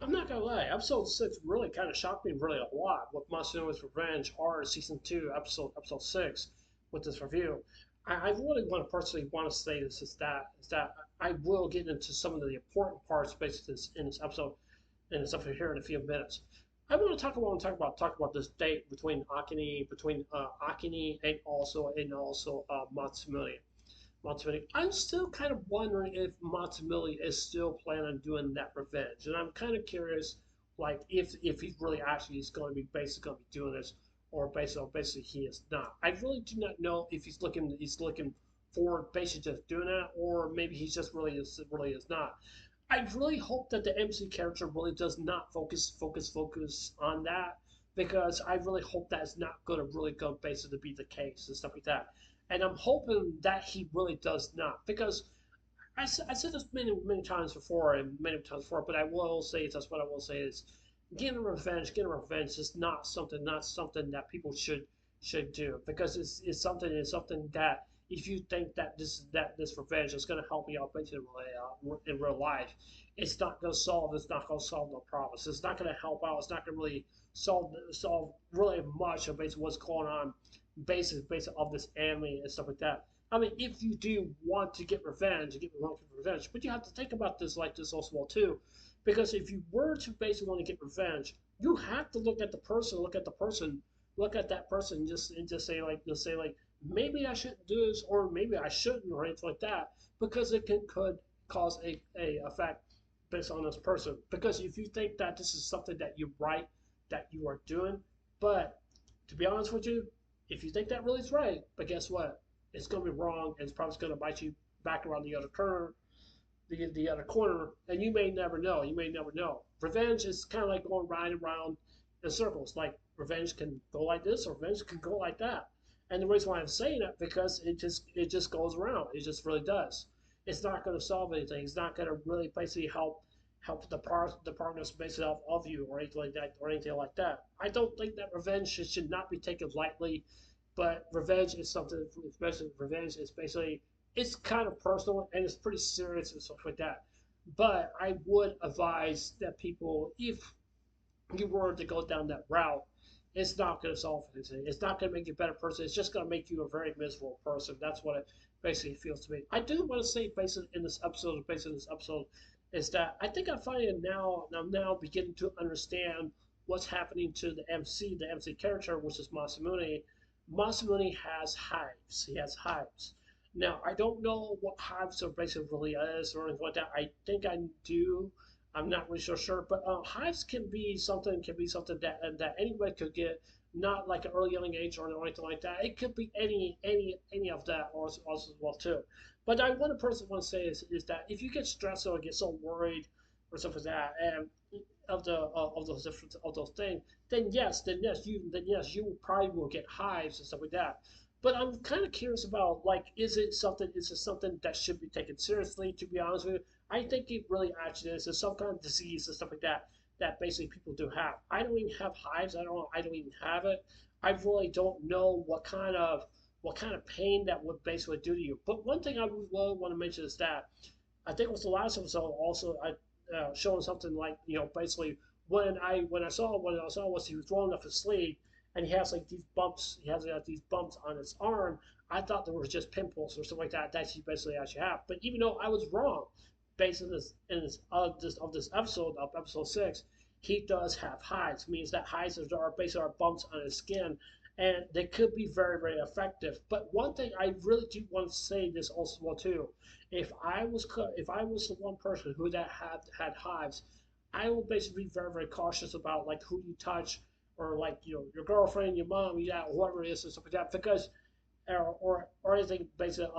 I'm not gonna lie, episode 6 really kind of shocked me really a lot with Masamune's Revenge R season 2 episode 6 with this review. I really want to personally want to say this is that I will get into some of the important parts based in this episode here in a few minutes. I want to talk about this date between Akane and also Matsumune. Matsumune. I'm still kind of wondering if Matsumune is still planning on doing that revenge, and I'm kind of curious, like if he really actually is going to be basically going to be doing this, or basically he is not. I really do not know if he's looking forward basically just doing that, or maybe he just really is not. I really hope that the MC character really does not focus on that because I really hope that is not going to really go basically be the case and stuff like that. And I'm hoping that he really does not because I said this many times before and many times before, but I will say that's what I will say is getting revenge is not something that people should do because it's something that if you think that this revenge is going to help you out basically in real life, it's not going to solve no problems. It's not going to help out. It's not going to really solve really much of basically what's going on, basic of this anime and stuff like that. I mean, if you do want to get revenge, but you have to think about this like this also well too, because if you were to basically want to get revenge, you have to look at that person, and just say like maybe I shouldn't do this or maybe I shouldn't or anything like that, because could cause a effect based on this person. Because if you think that this is something that you right that you are doing, but to be honest with you, if you think that really is right, but guess what? It's going to be wrong, and it's probably going to bite you back around the other corner, and you may never know. You may never know. Revenge is kind of like going right around in circles. Like revenge can go like this, or revenge can go like that. And the reason why I'm saying that because it just goes around. It just really does. It's not going to solve anything. It's not going to really basically help the partners basically of you or anything like that. I don't think that revenge should not be taken lightly, but revenge is something. Especially revenge is basically it's kind of personal and it's pretty serious and stuff like that. But I would advise that people, if you were to go down that route, it's not going to solve anything. It's not going to make you a better person. It's just going to make you a very miserable person. That's what it basically feels to me. I do want to say, based on this episode, is that I think I find it now. I'm now beginning to understand what's happening to the MC character, which is Masamune. Masamune has hives. He has hives. Now I don't know what hives are basically really is or anything like that. I think I do. I'm not really so sure, but hives can be something that anybody could get, not like an early young age or anything like that. It could be any of that also as well too. But I one person want to say is that if you get stressed or get so worried or something like that, and of those things, then yes, you probably will get hives and stuff like that. But I'm kind of curious about like, is it something that should be taken seriously? To be honest with you, I think it really actually is. It's some kind of disease and stuff like that that basically people do have. I don't even have hives. I don't even have it. I really don't know what kind of pain that would basically do to you. But one thing I would really want to mention is that I think it was the last episode also I showing something like basically when I saw was he was rolling up his sleeve and he has like these bumps these bumps on his arm. I thought there was just pimples or something like that that he basically actually have. But even though I was wrong, based on this episode of episode 6, he does have hives. Means that hives are basically are bumps on his skin, and they could be very effective. But one thing I really do want to say this also well too, if I was the one person who that had hives, I will basically be very cautious about like who you touch or like your girlfriend, your mom, yeah, whoever it is, and stuff like that, because or anything basically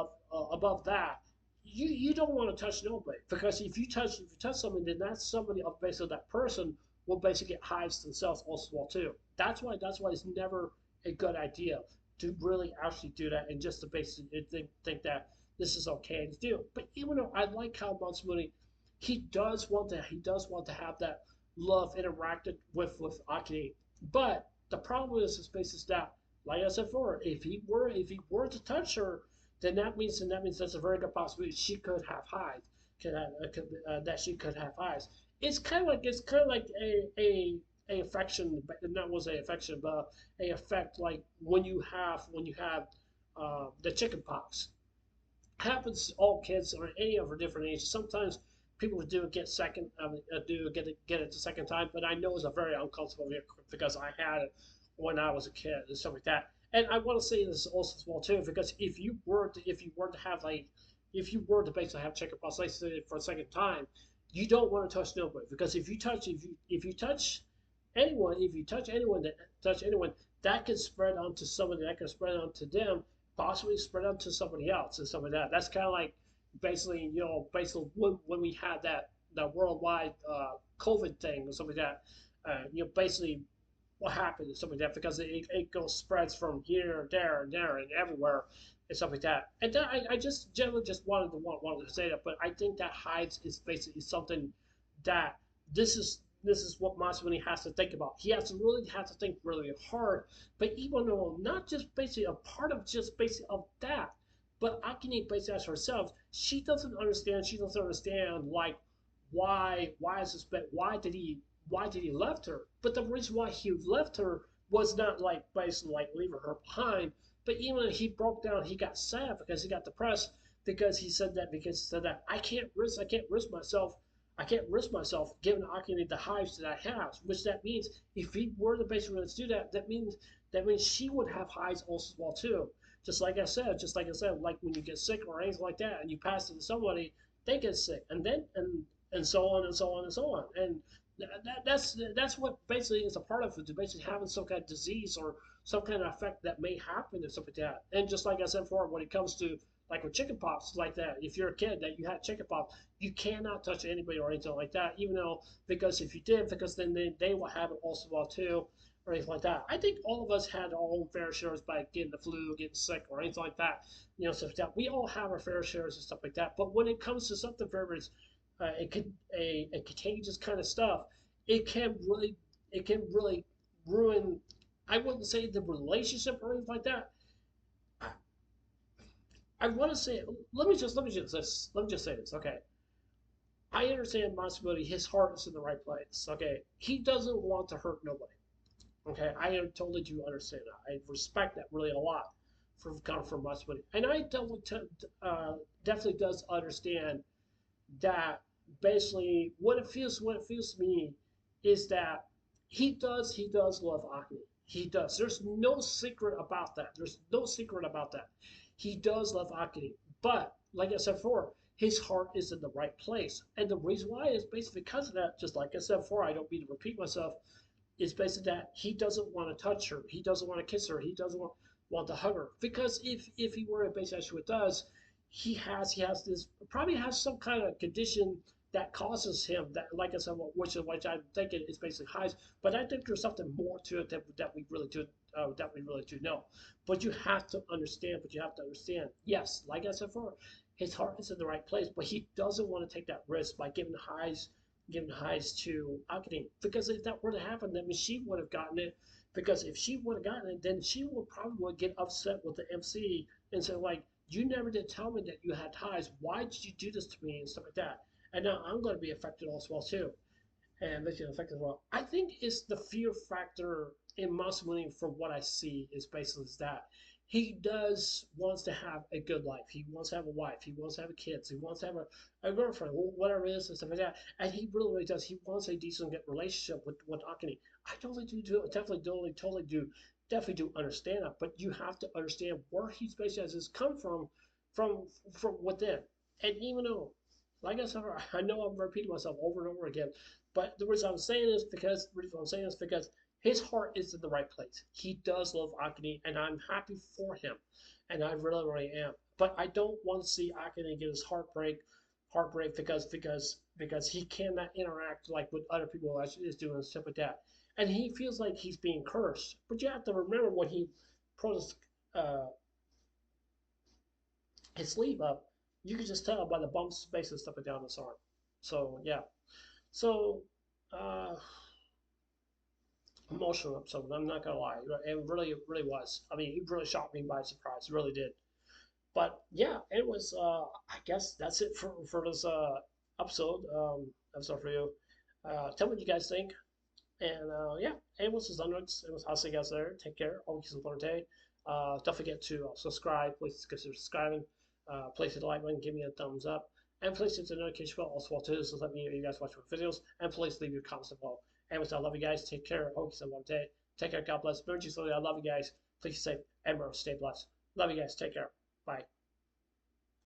above that, you don't want to touch nobody because if you touch somebody, then that's somebody of basically that person will basically get hives themselves also well too. That's why it's never a good idea to really actually do that and just to basically think that this is okay to do. But even though I like how Matsumune, he does want to have that love interacted with Akane, but the problem is that, like I said before, if he were to touch her, then that means that's a very good possibility she could have hives, that she could have hives. it's kind of like a affection, but not was a affection, but a effect like when you have the chicken pox happens to all kids or any of our different ages. Sometimes people do get get it the second time, but I know it's a very uncomfortable because I had it when I was a kid and stuff like that. And I want to say this also as well too, because if you were to have like if you were to basically have chickenpox like for a second time, you don't want to touch nobody because if you touch anyone, if you touch anyone, that can spread onto somebody, that can spread onto them, possibly spread onto somebody else and stuff like that. That's kind of like basically, basically when we had that worldwide COVID thing or something like that, basically what happened and stuff like that because it goes spreads from here, there, and everywhere and stuff like that. And that, I just generally just wanted to say that, but I think that hides is basically something that this is what Masamune has to think about. He has to really have to think really hard. But even though not just basically a part of just basically of that, but Akane basically as herself, she doesn't understand. She doesn't understand like why is this why did he left her? But the reason why he left her was not like basically like leaving her behind. But even he broke down, he got sad because he got depressed because he said that I can't risk myself I can't risk myself giving Akane the hives that I have, which that means if he were to basically do that, that means she would have hives also as well too. Like when you get sick or anything like that, and you pass it to somebody, they get sick, and so on and so on and so on, and that's what basically is a part of it, to basically having some kind of disease or some kind of effect that may happen and stuff like that. And just like I said before, when it comes to like with chicken pox, like that, if you're a kid that you had chicken pox, you cannot touch anybody or anything like that, even though because if you did, because then they will have it also well too, or anything like that. I think all of us had our own fair shares by getting the flu, getting sick, or anything like that. Stuff like that. We all have our fair shares and stuff like that. But when it comes to something very it could a contagious kind of stuff, it can really it can really ruin. I wouldn't say the relationship or anything like that. I, I want to say let me just say this. Okay, I understand Masamune. His heart is in the right place. Okay, he doesn't want to hurt nobody. Okay, I totally do understand that. I respect that really a lot from coming from Masamune, and I definitely does understand that basically what it feels to me is that he does love Akane. He does. There's no secret about that. There's no secret about that. He does love Akane, but like I said before, his heart is in the right place, and the reason why is basically because of that. Just like I said before, I don't mean to repeat myself. Is basically that he doesn't want to touch her. He doesn't want to kiss her. He doesn't want to hug her because if he were to basically actually does, he has this probably has some kind of condition that causes him that like I said, which I'm thinking is basically highs. But I think there's something more to it that we really do know. But you have to understand. But you have to understand. Yes, like I said before, his heart is in the right place, but he doesn't want to take that risk by giving highs to Akane. Because if that were to happen, then she would have gotten it. Because if she would have gotten it, then she would probably get upset with the MC and say like, "You never did tell me that you had ties. Why did you do this to me?" and stuff like that. And now I'm going to be affected as well too, and this is affected as well. I think it's the fear factor in Masamune from what I see is basically that he does wants to have a good life. He wants to have a wife. He wants to have kids. He wants to have a girlfriend, whatever it is, and stuff like that. And he really, really does. He wants a decent relationship with Akane. I totally definitely do understand that. But you have to understand where he's basically has this come from from within. And even though, like I said, I know I'm repeating myself over and over again, but the reason I'm saying is because his heart is in the right place. He does love Akane, and I'm happy for him, and I really, really am. But I don't want to see Akane get his heartbreak because he cannot interact like with other people as is doing stuff like that, and he feels like he's being cursed. But you have to remember when he pulls uh, his sleeve up, you can just tell by the bumps, basically stuff down his arm. So yeah, so. Uh, Emotional episode. I'm not gonna lie, it really was. I mean, it really shocked me by surprise. It really did. But yeah, it was. I guess that's it for this episode. Episode for you. Tell me what you guys think. And yeah, anyways, this is Unrix. It was I'll see you guys there. Take care. Always a day. Don't forget to subscribe. Please consider subscribing. Please hit the like button. Give me a thumbs up. And please hit the notification bell also too, so let me know you guys watch my videos. And please leave your comments below. Anyways, I love you guys. Take care. Always a day. Take care. God bless. Virtue slowly. I love you guys. Please stay and stay blessed. Love you guys. Take care. Bye.